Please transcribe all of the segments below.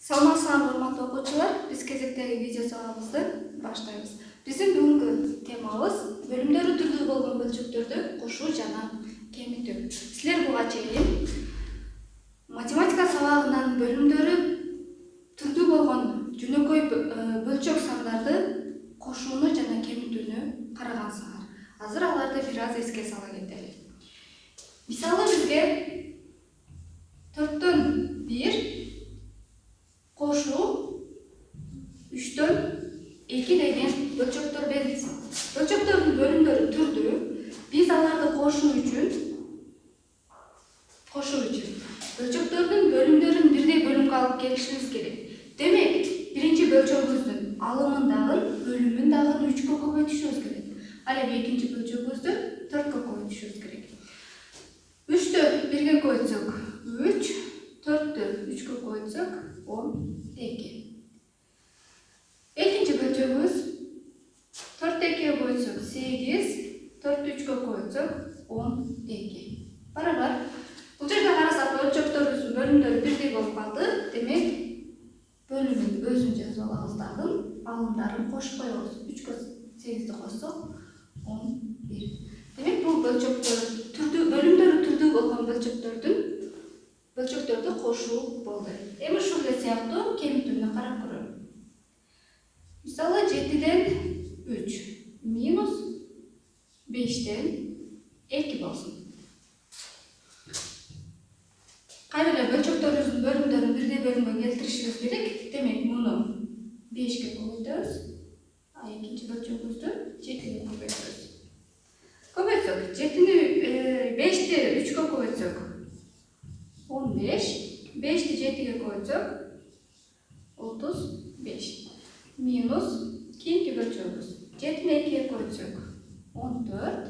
Саламатсызбы урматтуу окуучулар, биз кезектеги видео сабагыбызды баштайбыз. Биздин бүгүнкү темабыз бөлүмдөрү түрдүү болгон бөлчөктөрдү кошуу жана кемитүү. Силер буга чейин математика сабагынан бөлүмдөрү түрдүү болгон жөнөкөй бөлчөк сандарды кошууну жана кемитүүнү карагансыңар. Азыр аларды бир аз эске сала кетели. Мисалы бизге 4төн 1 кошуу 3төн 2 деген бөлчөктөр берилсин. Бөлчөктөрдүн бөлүмдөрү түрдүү. Биз аларды кошуу үчүн бөлчөктөрдүн бөлүмдөрүн бирдей бөлүмгө алып келишибиз керек. Демек, биринчи бөлчөгүбүздүн алымын дагы, бөлүмүн дагы 3кө көбөйтүшүбүз керек. Ал эми экинчи бөлчөгүбүздү 4кө көбөйтүшүбүз керек. 3тө 1ге көбөйтсөк 3, 4тө 3кө көбөйтсөк 12. Экинчи бөлчөгүбүз 4 2-ге көбөйтсөк 8, 4 3-кө көбөйтсөк 12. Барабар. Бул жерде карасак бөлчөктөрүбүздүн бөлүмдөрү бирдей болуп калды. Демек, бөлүмүн өзүн жазып алабыз дагы, алымдарын кошуп коебуз. 3кө 8-ди кошсок 11. Демек, бул бөлүмдөрү түрдүү болгон бөлчөктөрдү кошуу болду. Эми ушул эле сыяктуу кемитүүнү карап көрөлү. Мисалы 7ден 3 минус 5тен 2 болсун. Кайра эле бөлчөктөрүбүздүн бөлүмдөрүн бирдей бөлүмгө келтиришибиз керек. Демек, муну 5ке көбөйтөбүз, а экинчи бөлчөгүбүздү 7ге көбөйтөбүз. Көбөйтсөк, 5ти 3кө көбөйтсөк 15, 5ти 7ге көбөйтсөк 35. Минус кийинки бөлчөгүбүз 7ни 2ге көбөйтсөк 14,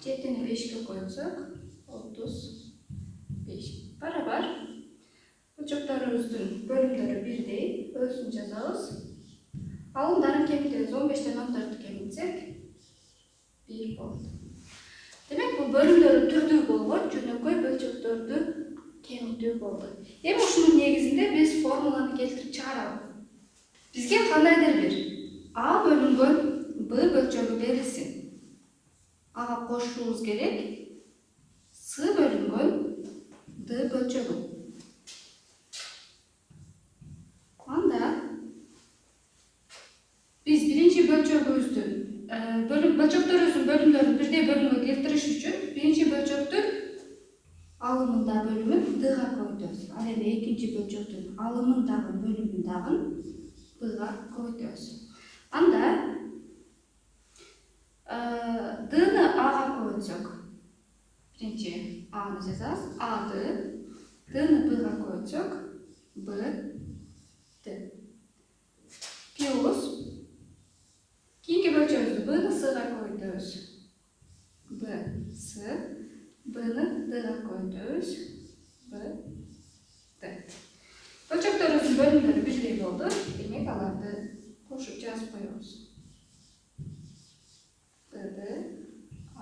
7ни 5ке көбөйтсөк 35. Барабар. Бөлчөктөрүбүздүн бөлүмдөрү бирдей, өзүн жазабыз. Алымдарын кемитебиз. 15тен 14 кемитсек 1 болду. Демек, бул бөлүмдөрү түрдүү болгон жөнөкөй бөлчөктөрдү кемитүү болду. Эми ушунун негизинде биз формуланы келтирип чыгарабыз. Бизге кандайдыр бир А бөлүнгөн Б бөлчөгү берилсин. Ага кошушубуз керек С бөлүнгөн Д бөлчөгү. Анда биз биринчи бөлчөгүбүздүн бөлчөктөрүбүздүн бөлүмдөрүн бирдей бөлүмгө келтириш үчүн биринчи бөлчөктүн алымын да бөлүмүн Дга көбөйтөбүз. Ал эми экинчи бөлчөктүн алымын дагы бөлүмүн дагы Бга көбөйтөбүз. Анда Дны Ага көбөйтсөк, биринчи Аны жазабыз, Ады, Дны Бга көбөйтсөк, Бд. Плюс кийинки бөлчөгүбүздү Бны Сга көбөйтөбүз, Бс, Бны Дга көбөйтөбүз, Бд. Бөлчөктөрүбүздүн бөлүмдөрү бирдей болду. Демек, аларды кошуп жазып коебуз. Бд, А,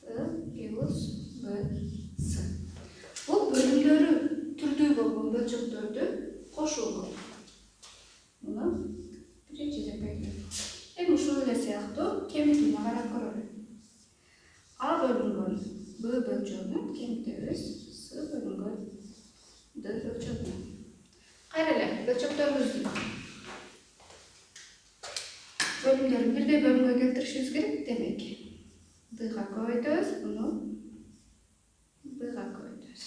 Д плюс Бс. Бул бөлүмдөрү түрдүү болгон бөлчөктөрдү кошуу болду. Муну биринчи деп белгилейт. Эми ушул эле сыяктуу кемитүүнү карап көрөлү. А бөлүнгөн Б бөлчөгүн кемитебиз С бөлүнгөн Д бөлчөгүн. Кайра эле бөлчөктөрүбүздүн бөлүмдөрүн бирдей бөлүмгө келтиришибиз керек. Демек, Дга көбөйтөбүз, муну Бга көбөйтөбүз.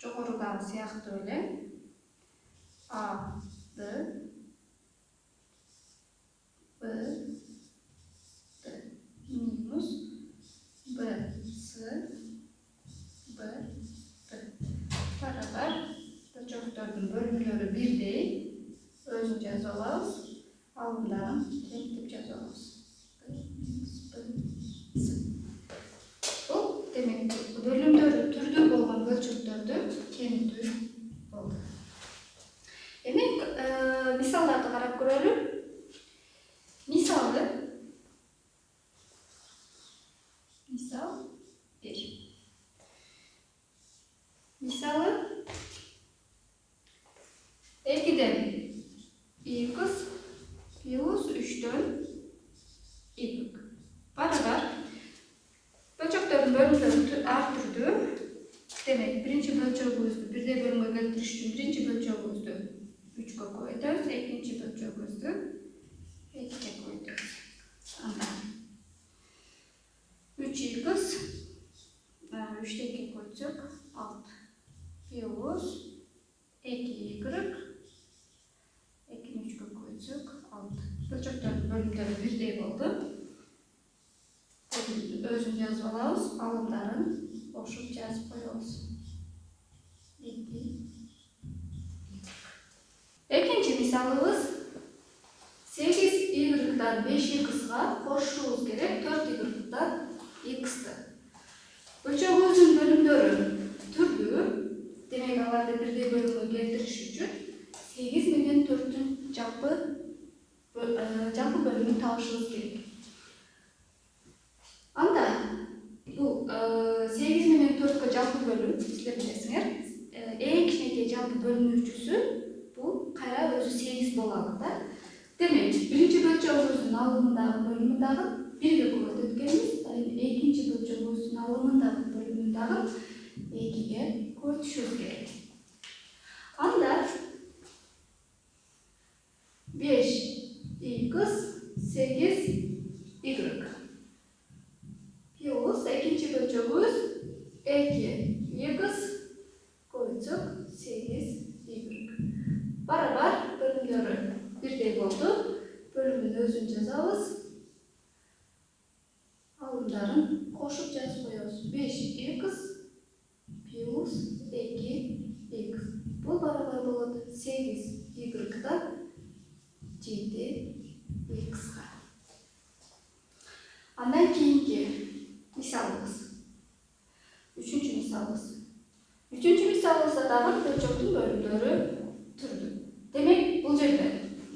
Жогорудагы сыяктуу эле А, Д, Б, Д минус Б, С, Б, Д. Барабар. Бөлчөктөрдүн бөлүмдөрү бирдей, өзүн жазып алабыз, алымдарын кемитип жазып алабыз. Бул демек, бөлүмдөрү түрдүү болгон бөлчөктөрдү кемитүү болду. Эми мисалдарды карап көрөлү. Мисал 1. bölümleri ар түрдүү. Demek birinci bölçөгүбүздү бирдей бөлүмгө келтириш үчүн birinci bölçөгүбүздү 3-кө көбөйтөбүз, экинчи bölçөгүбүздү 2-ке көбөйтөбүз. Анда 3 x 3'te 2 koysak 6 plus 2y 2'nin 3'e koysak 6. Bölçeklerin bölümleri birdey oldu. Özünü yazıp alıyoruz. Alımların boşluk yazıp koyuyoruz. 2. İkinci misalımız 8 y'dan 5 y'ga koşuşumuz gerek. 4 y'dan x'ti. Bölçөгүбүздүн bölümleri türlü. Demek аларды бирдей bölümгө келтириш үчүн 8 менен 4'ün жалпы bölümünü табышыбыз керек. Анда бул 8 менен 4'кө жалпы bölüm силер билесиңер. Эң кичинекей жалпы бөлүнүүчүсү бул кайра өзү 8 болот да. Демек, биринчи бөлчөгүбүздүн алымындагы bölümü дагы 1'ге көбөйтөткөнбүз. Экинчи бөлчөгүбүздүн алымындагы bölümün дагы 2'ге көбөйтүшүбүз керек. Анда 5 x 8 y plus экинчи бөлчөгүбүз 2 x koysak 8 y. Барабар bölümleri birдей болду. Bölümün özünü жазабыз. Alımların koşup жазып коебуз. 5x plus 2x. Бул барабар болот 8 y-да 7 x-га. Андан кийинки мисалыбыз. Üçüncü misalыбыз. Üçüncü misalыбызда дагы бөлчөктүн bölümleri түрдүү. Демек, бул жерде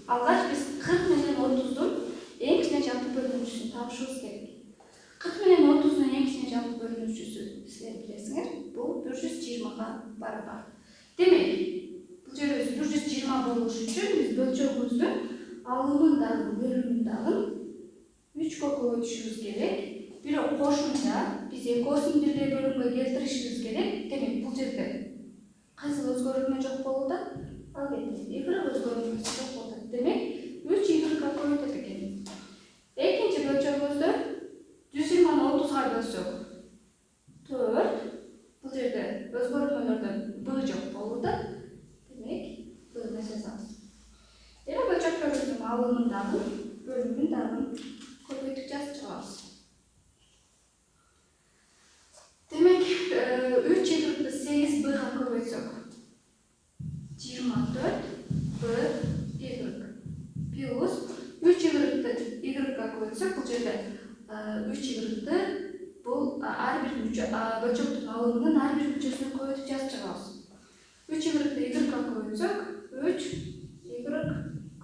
алгач биз 40 менен 30'дун эң кичине жалпы бөлүнүүчүсүн табышыбыз керек. 40 менен 30'дун эң кичине жалпы бөлүнүүчүсү силер билесиңер, бул 120га барабар. Демек, бул жерде 120 болуш үчүн биз бөлчөгүбүздүн алымындагы bölümün дагы 3-кө көбөйтүшүбүз керек. Бирок кошумча биз экөөсүн бирдей bölümгө келтиришибиз керек. Демек, бул жерде кайсы өзгөрүлмө жок болду да? Албетте, y өзгөрүлмөсү жок болду. Демек, 3y-га көбөйтөт экен. Экинчи бөлчөгүбүздө 120-ны 30'га бөлсөк 4. Бул жерде өзгөрүлмөлөрдөн b жок болду да. Демек, b-ны жазабыз. Демек, бөлчөктөрүбүздүн алымындагы bölümün дагы көбөйтүп жазып чыгабыз. Демек, 3y-ды 8b-га көбөйтсөк 24 b y plus 3y-ды y-га көбөйтсөк бул жерде 3y-ды бул ар бир бөлчөктүн алымынын ар бир мүчөсүнө көбөйтүп жазып чыгабыз. 3y-ды y-га көбөйтсөк 3y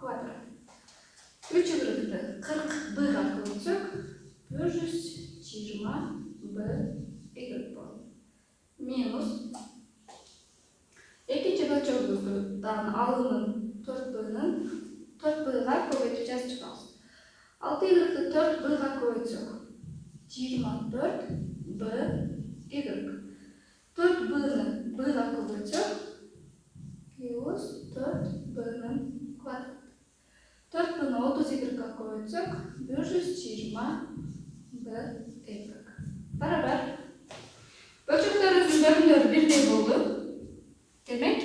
квадрат. 3y-ды 40b-га көбөйтсөк 120b y болот. Минус экинчи бөлчөгүбүздүн алымын 4b-га көбөйтүп жазып чыгабыз. 6y-ды 4b-га көбөйтсөк 24b y. 4b-ны b-га көбөйтсөк плюс 4b-нын квадраты. 4b-ны 30y-га көбөйтсөк 120b y. Барабар. Бөлчөктөрүбүздүн bölümleri бирдей болду. Демек,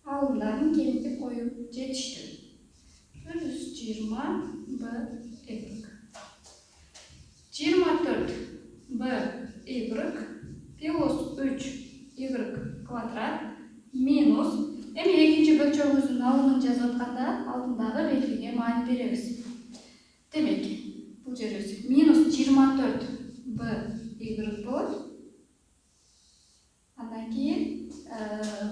алымдарын кеңейтип коюп жетиштүү. 120b y. 24b y плюс 3y квадрат минус. Эми экинчи бөлчөгүбүздүн алымын жазып атканда алдындагы белгиге маани беребиз. Демек, бул жерде минус 24b y болот. Андан кийин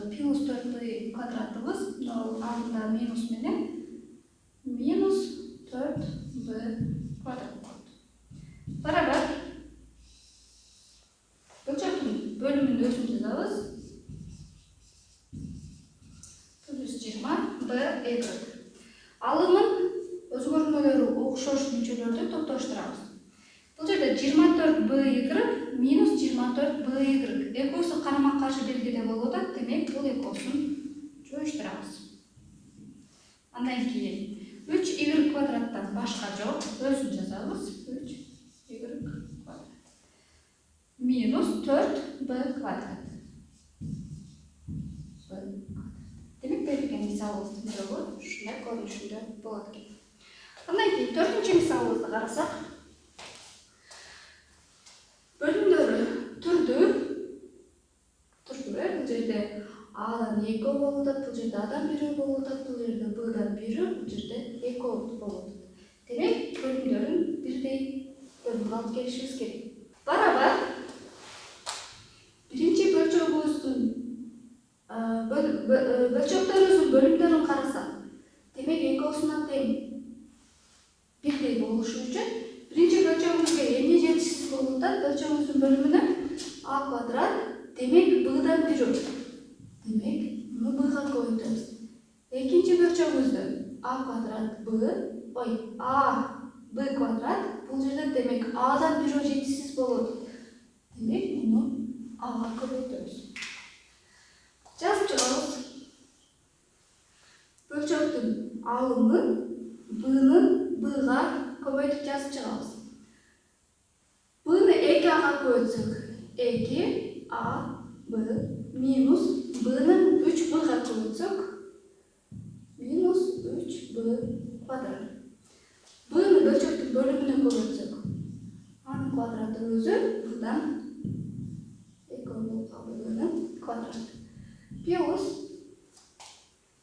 плюс 4b квадратыбыз алдында минус менен минус 4b квадрат болот. Барабар бөлчөктүн bölümün өзүн жазабыз. 120b y. Алымын өзгөрмөлөрү окшош мүчөлөрдү топтоштурабыз. Бул жерде 24b y 14 b y. Экөөсү карама каршы белгиде болуп атат. Демек бул экөөсүн жоюштурабыз. Андан кийин 3y квадраттан башка жок, өзүн жазабыз. 3y квадрат минус 4b квадрат. Демек берилген мисалыбыздын жолу ушундай көрүнүшүндө болот экен. Андан кийин 4-нчү мисалыбызды карасак, бөлүмдөрү түрдүү. Бул жерде A'дан 2 болуп атат, бул жерде A'дан 1 болуп атат, бул жерде B'дан 1, бул жерде 2 болуп атат. Демек, бөлүмдөрүн бирдей бөлүмгө алып келишибиз керек. Барабар биринчи бөлчөгүбүздүн бөлчөктөрүбүздүн бөлүмдөрүн карасак, демек экөөсүнө тең бирдей болушу үчүн биринчи бөлчөгүбүзгө эмне жетишсиз болуп атат? Бөлчөгүбүздүн бөлүмүнө a квадрат, демек B'дан 1. Демек, муну B'га көбөйтөбүз. Экинчи бөлчөгүбүздө a квадрат b квадрат, бул жерде демек A'дан 1 жетишсиз болот. Демек, муну A'га көбөйтөбүз. Жазып чыгабыз. Бөлчөктүн алымын B'га көбөйтүп жазып чыгабыз. B'ны 2га көбөйтсөк, 2a b минус B'нын 3b'га көбөйтсөк, минус 3b квадрат. B'ны бөлчөктүн бөлүмүнө көбөйтсөк, анын квадраты өзү B'дан 2 болуп калды, B'нын квадраты. Плюс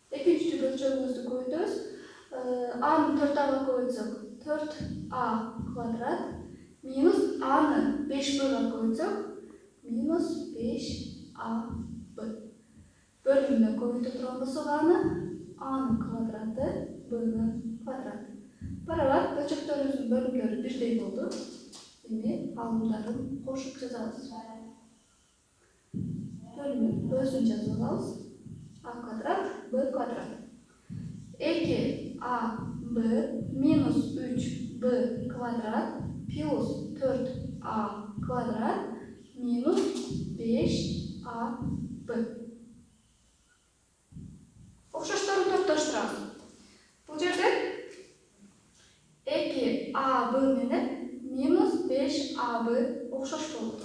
экинчи бөлчөгүбүздү көбөйтөбүз. A'ны 4ага көбөйтсөк, 4a квадрат минус A'ны 5b'га көбөйтсөк, минус 5ab. Бөлүмүнө көбөйтө турган болсок A'нын квадраты, B'нын квадраты. Барабар бөлчөктөрүбүздүн бөлүмдөрү бирдей болду. Демек, алымдарын кошуп жазабыз. Бөлүмүн өзүн жазып алабыз. a квадрат, b квадрат. 2ab минус 3b квадрат плюс 4a квадрат минус 5ab. Окшошторун топтоштурабыз. Бул жерде 2ab менен минус 5ab окшош болот.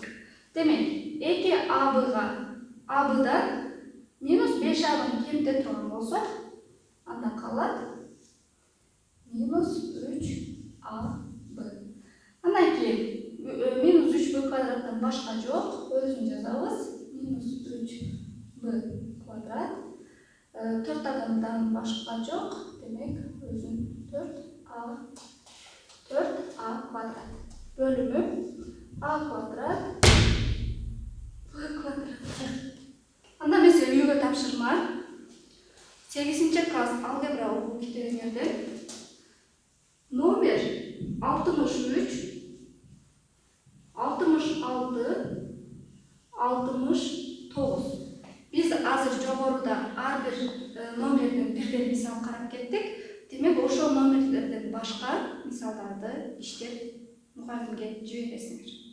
Демек, 2ab'дан минус 5ab'ны кемите турган болсок, анда калат минус 3ab. Андан кийин минус 3b квадраттан башка жок, өзүн жазабыз. Минус 3b квадрат. 4 адамдан башка жок, демек өзүн 4a квадрат. Бөлүмү a квадрат b квадрат. Анда месел үйгө тапшырма. 8-класс алгебра окуу китебиңерде номер 63, 66, 69. Biz азыр жогоруда ар бир номерден бирден мисал карап кеттик. Демек, ошол номерлерден башка мисалдарды иштеп мугалимге жибересиңер.